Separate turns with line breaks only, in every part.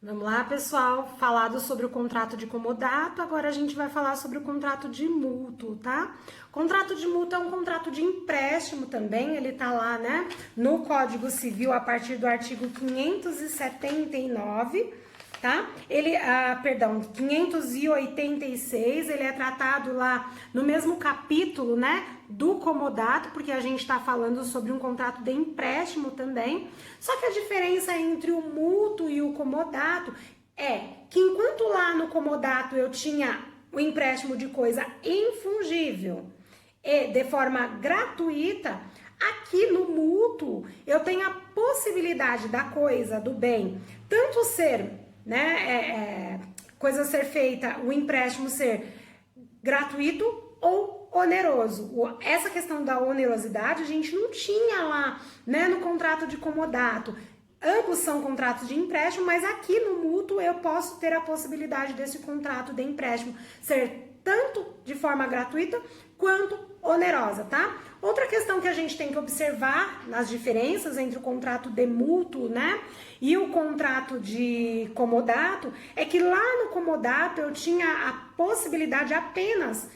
Vamos lá, pessoal, falado sobre o contrato de comodato, agora a gente vai falar sobre o contrato de mútuo, tá? Contrato de mútuo é um contrato de empréstimo também, ele tá lá, né, no Código Civil a partir do artigo 579, tá? Perdão, 586, ele é tratado lá no mesmo capítulo, né, do comodato, porque a gente está falando sobre um contrato de empréstimo também. Só que a diferença entre o mútuo e o comodato é que enquanto lá no comodato eu tinha o empréstimo de coisa infungível e de forma gratuita, aqui no mútuo eu tenho a possibilidade da coisa, do bem, tanto ser, né, coisa ser feita, o empréstimo ser gratuito ou oneroso. Essa questão da onerosidade a gente não tinha lá, né, no contrato de comodato. Ambos são contratos de empréstimo, mas aqui no mútuo eu posso ter a possibilidade desse contrato de empréstimo ser tanto de forma gratuita quanto onerosa, tá? Outra questão que a gente tem que observar nas diferenças entre o contrato de mútuo, né, e o contrato de comodato é que lá no comodato eu tinha a possibilidade apenas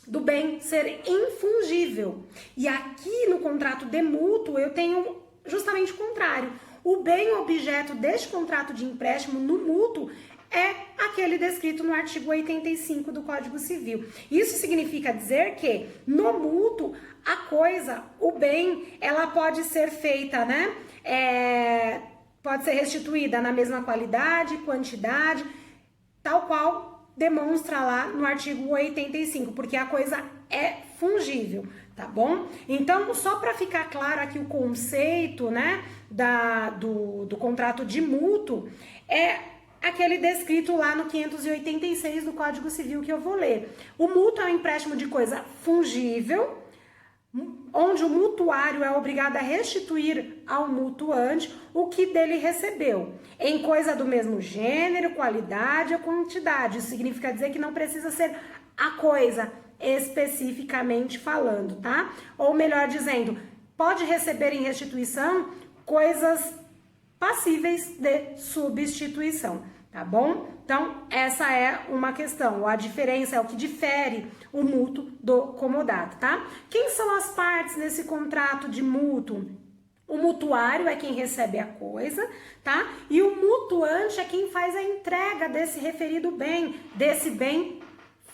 do bem ser infungível. E aqui no contrato de mútuo eu tenho justamente o contrário. O bem objeto deste contrato de empréstimo no mútuo é aquele descrito no artigo 85 do Código Civil. Isso significa dizer que no mútuo a coisa, o bem, ela pode ser feita, né? Pode ser restituída na mesma qualidade, quantidade, tal qual demonstra lá no artigo 85, porque a coisa é fungível, tá bom? Então, só para ficar claro aqui o conceito, né, do contrato de mútuo, é aquele descrito lá no 586 do Código Civil que eu vou ler. O mútuo é um empréstimo de coisa fungível, onde o mutuário é obrigado a restituir ao mutuante o que dele recebeu, em coisa do mesmo gênero, qualidade ou quantidade. Isso significa dizer que não precisa ser a coisa especificamente falando, tá? Ou melhor dizendo, pode receber em restituição coisas passíveis de substituição, tá bom? Então, essa é uma questão, a diferença é o que difere o mútuo do comodato, tá? Quem são as partes nesse contrato de mútuo? O mutuário é quem recebe a coisa, tá? E o mutuante é quem faz a entrega desse referido bem, desse bem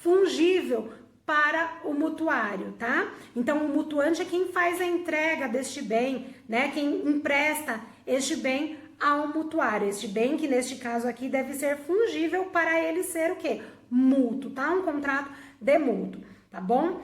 fungível para o mutuário, tá? Então, o mutuante é quem faz a entrega deste bem, né? Quem empresta este bem ao mutuário. Este bem, que neste caso aqui deve ser fungível para ele ser o quê? Mútuo, tá? Um contrato de mútuo, tá bom?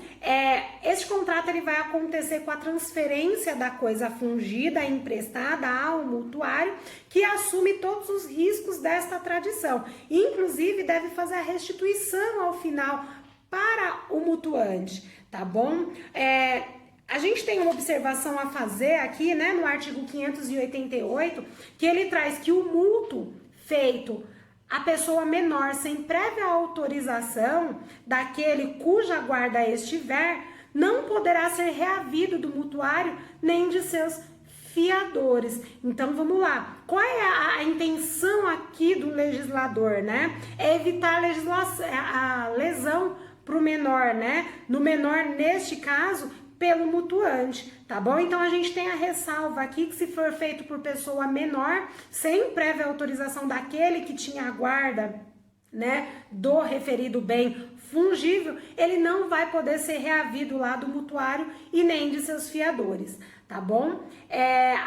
Este contrato ele vai acontecer com a transferência da coisa fungida, emprestada ao mutuário, que assume todos os riscos desta tradição. Inclusive, deve fazer a restituição ao final para o mutuante, tá bom? A gente tem uma observação a fazer aqui, né, no artigo 588, que ele traz que o mútuo feito a pessoa menor sem prévia autorização daquele cuja guarda estiver, não poderá ser reavido do mutuário nem de seus fiadores. Então, vamos lá. Qual é a intenção aqui do legislador, né? É evitar a lesão para o menor, né? No menor, neste caso, pelo mutuante, tá bom? Então, a gente tem a ressalva aqui que se for feito por pessoa menor, sem prévia autorização daquele que tinha a guarda, né, do referido bem fungível, ele não vai poder ser reavido lá do mutuário e nem de seus fiadores, tá bom?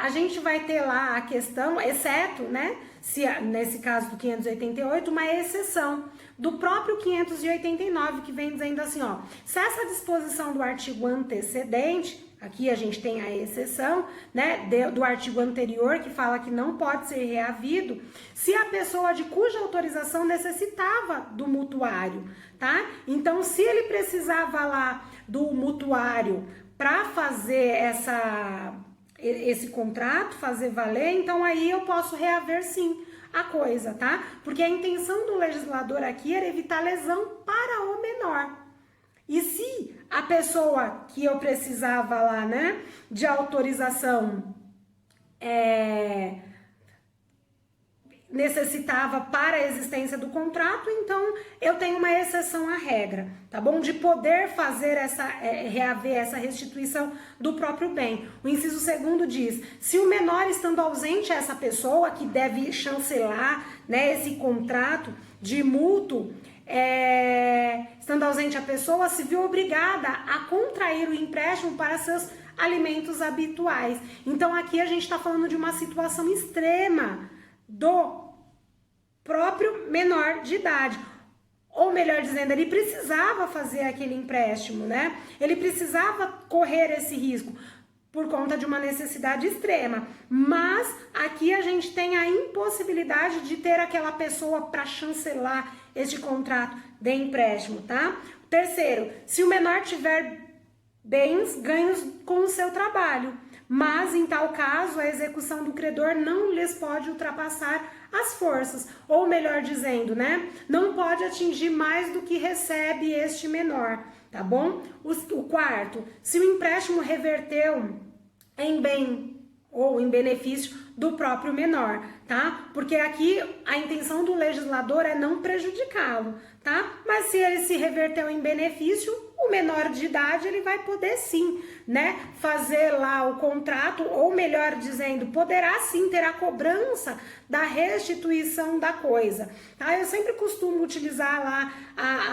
A gente vai ter lá a questão, exceto, né, se nesse caso do 588, uma exceção do próprio 589, que vem dizendo assim, ó, se essa disposição do artigo antecedente, aqui a gente tem a exceção, né, do artigo anterior, que fala que não pode ser reavido, se a pessoa de cuja autorização necessitava do mutuário, tá? Então, se ele precisava lá do mutuário para fazer esse contrato, fazer valer, então aí eu posso reaver sim a coisa, tá? Porque a intenção do legislador aqui era evitar lesão para o menor. E se a pessoa que eu precisava lá, né, de autorização necessitava para a existência do contrato, então eu tenho uma exceção à regra, tá bom? De poder fazer reaver essa restituição do próprio bem. O inciso 2º diz, se o menor estando ausente, essa pessoa que deve chancelar, né, esse contrato de mútuo, estando ausente a pessoa, se viu obrigada a contrair o empréstimo para seus alimentos habituais. Então aqui a gente está falando de uma situação extrema do próprio menor de idade. Ou melhor dizendo, ele precisava fazer aquele empréstimo, né? Ele precisava correr esse risco por conta de uma necessidade extrema. Mas aqui a gente tem a impossibilidade de ter aquela pessoa para chancelar este contrato de empréstimo, tá? 3º, se o menor tiver bens ganhos com o seu trabalho, mas em tal caso a execução do credor não lhes pode ultrapassar as forças, ou melhor dizendo, né, não pode atingir mais do que recebe este menor, tá bom? O 4º, se o empréstimo reverteu em bem ou em benefício do próprio menor, tá? Porque aqui a intenção do legislador é não prejudicá-lo, tá? Mas se ele se reverteu em benefício, o menor de idade ele vai poder sim, né, fazer lá o contrato, ou melhor dizendo, poderá sim ter a cobrança da restituição da coisa, tá? Eu sempre costumo utilizar lá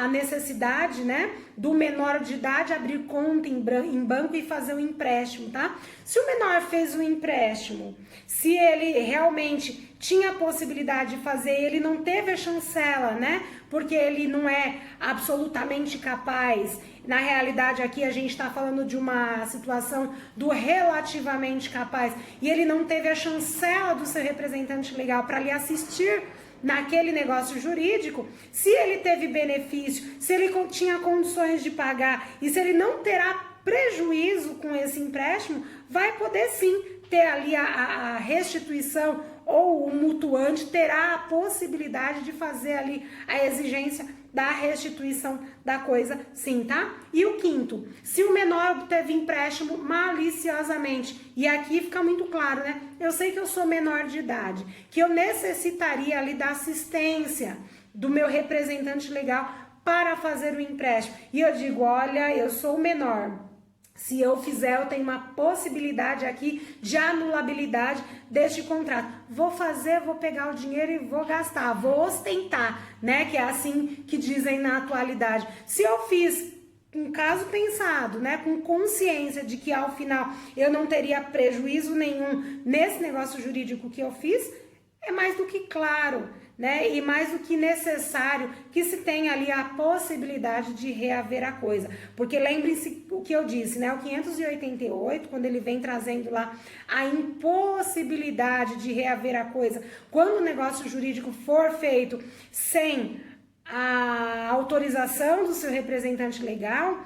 a necessidade, né, do menor de idade abrir conta em banco e fazer o empréstimo, tá? Se o menor fez o empréstimo, se ele realmente tinha a possibilidade de fazer, ele não teve a chancela, né? Porque ele não é absolutamente capaz. Na realidade, aqui a gente está falando de uma situação do relativamente capaz. E ele não teve a chancela do seu representante legal para lhe assistir naquele negócio jurídico. Se ele teve benefício, se ele tinha condições de pagar e se ele não terá prejuízo com esse empréstimo, vai poder sim ter ali a restituição, ou o mutuante terá a possibilidade de fazer ali a exigência da restituição da coisa, sim, tá? E o 5º, se o menor obteve empréstimo maliciosamente, e aqui fica muito claro, né? Eu sei que eu sou menor de idade, que eu necessitaria ali da assistência do meu representante legal para fazer o empréstimo, e eu digo, olha, eu sou o menor. Se eu fizer, eu tenho uma possibilidade aqui de anulabilidade deste contrato. Vou fazer, vou pegar o dinheiro e vou gastar, vou ostentar, né? Que é assim que dizem na atualidade. Se eu fiz um caso pensado, né? Com consciência de que ao final eu não teria prejuízo nenhum nesse negócio jurídico que eu fiz, é mais do que claro, né? E mais do que necessário que se tenha ali a possibilidade de reaver a coisa. Porque lembrem-se o que eu disse, né? O 588, quando ele vem trazendo lá a impossibilidade de reaver a coisa, quando o negócio jurídico for feito sem a autorização do seu representante legal,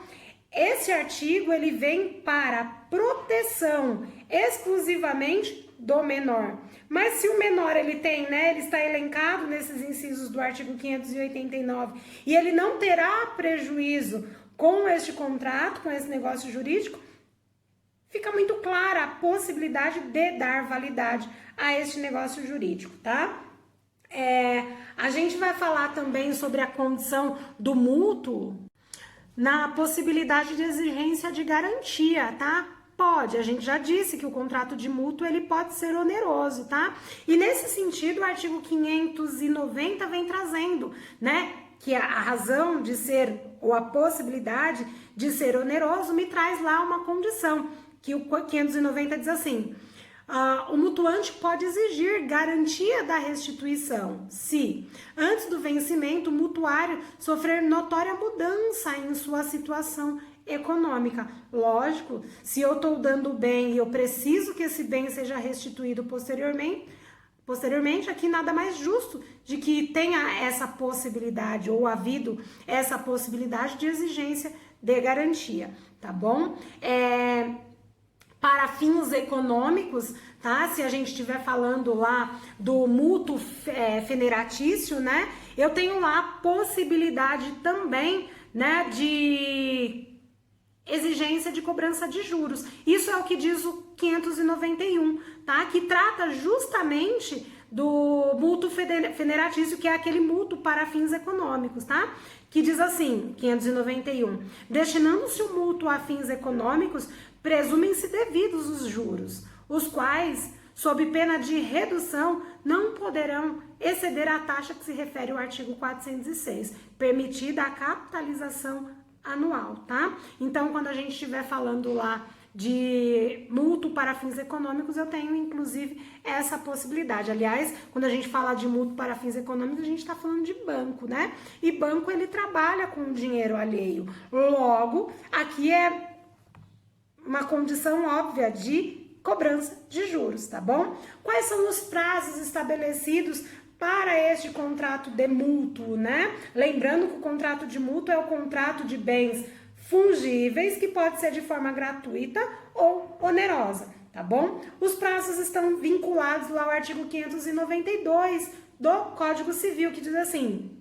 esse artigo ele vem para proteção exclusivamente do menor. Mas se o menor ele tem, né, ele está elencado nesses incisos do artigo 589 e ele não terá prejuízo com este contrato, com esse negócio jurídico, fica muito clara a possibilidade de dar validade a este negócio jurídico, tá? A gente vai falar também sobre a condição do mútuo na possibilidade de exigência de garantia, tá? Pode, a gente já disse que o contrato de mútuo ele pode ser oneroso, tá? E nesse sentido, o artigo 590 vem trazendo, né? Que a razão de ser, ou a possibilidade de ser oneroso, me traz lá uma condição, que o 590 diz assim: o mutuante pode exigir garantia da restituição se, antes do vencimento, o mutuário sofrer notória mudança em sua situação econômica. Lógico, se eu estou dando bem e eu preciso que esse bem seja restituído posteriormente, aqui nada mais justo de que tenha essa possibilidade ou havido essa possibilidade de exigência de garantia, tá bom? Para fins econômicos, tá? Se a gente estiver falando lá do mútuo feneratício, né? Eu tenho lá a possibilidade também, né, de exigência de cobrança de juros. Isso é o que diz o 591, tá? Que trata justamente do mútuo federatício, que é aquele mútuo para fins econômicos, tá? Que diz assim, 591, destinando-se o mútuo a fins econômicos, presumem-se devidos os juros, os quais, sob pena de redução, não poderão exceder a taxa que se refere ao artigo 406, permitida a capitalização anual, tá? Então, quando a gente estiver falando lá de mútuo para fins econômicos, eu tenho inclusive essa possibilidade. Aliás, quando a gente fala de mútuo para fins econômicos, a gente está falando de banco, né? E banco, ele trabalha com dinheiro alheio. Logo, aqui é uma condição óbvia de cobrança de juros, tá bom? Quais são os prazos estabelecidos para este contrato de mútuo, né? Lembrando que o contrato de mútuo é o contrato de bens fungíveis, que pode ser de forma gratuita ou onerosa, tá bom? Os prazos estão vinculados lá ao artigo 592 do Código Civil, que diz assim: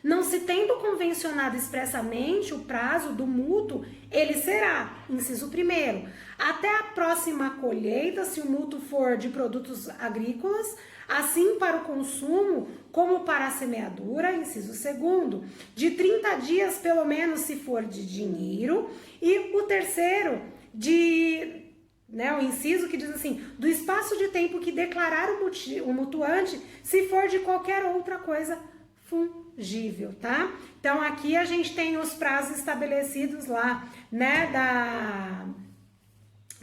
não se tendo convencionado expressamente o prazo do mútuo, ele será, inciso 1º, até a próxima colheita, se o mútuo for de produtos agrícolas, assim para o consumo como para a semeadura, inciso 2º, de 30 dias pelo menos se for de dinheiro, e o terceiro, o inciso que diz assim, do espaço de tempo que declarar o mutuante, se for de qualquer outra coisa fungível, tá? Então, aqui a gente tem os prazos estabelecidos lá, né,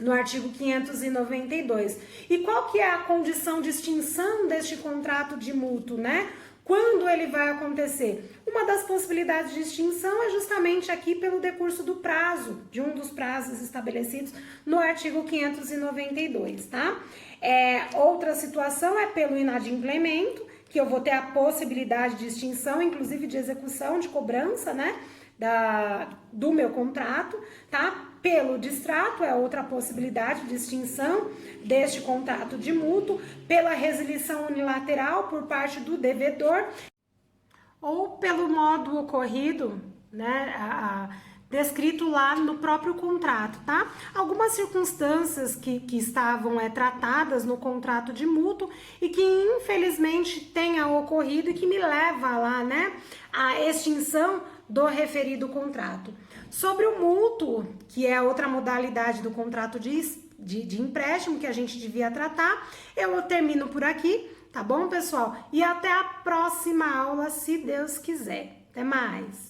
no artigo 592. E qual que é a condição de extinção deste contrato de mútuo, né? Quando ele vai acontecer? Uma das possibilidades de extinção é justamente aqui pelo decurso do prazo, de um dos prazos estabelecidos no artigo 592, tá? Outra situação é pelo inadimplemento, que eu vou ter a possibilidade de extinção, inclusive de execução, de cobrança, né, do meu contrato, tá? Pelo distrato, é outra possibilidade de extinção deste contrato de mútuo, pela resilição unilateral por parte do devedor, ou pelo modo ocorrido, né, descrito lá no próprio contrato, tá? Algumas circunstâncias que estavam tratadas no contrato de mútuo e que infelizmente tenha ocorrido e que me leva lá, né, à extinção do referido contrato. Sobre o mútuo, que é outra modalidade do contrato de empréstimo que a gente devia tratar, eu termino por aqui, tá bom, pessoal? E até a próxima aula, se Deus quiser. Até mais!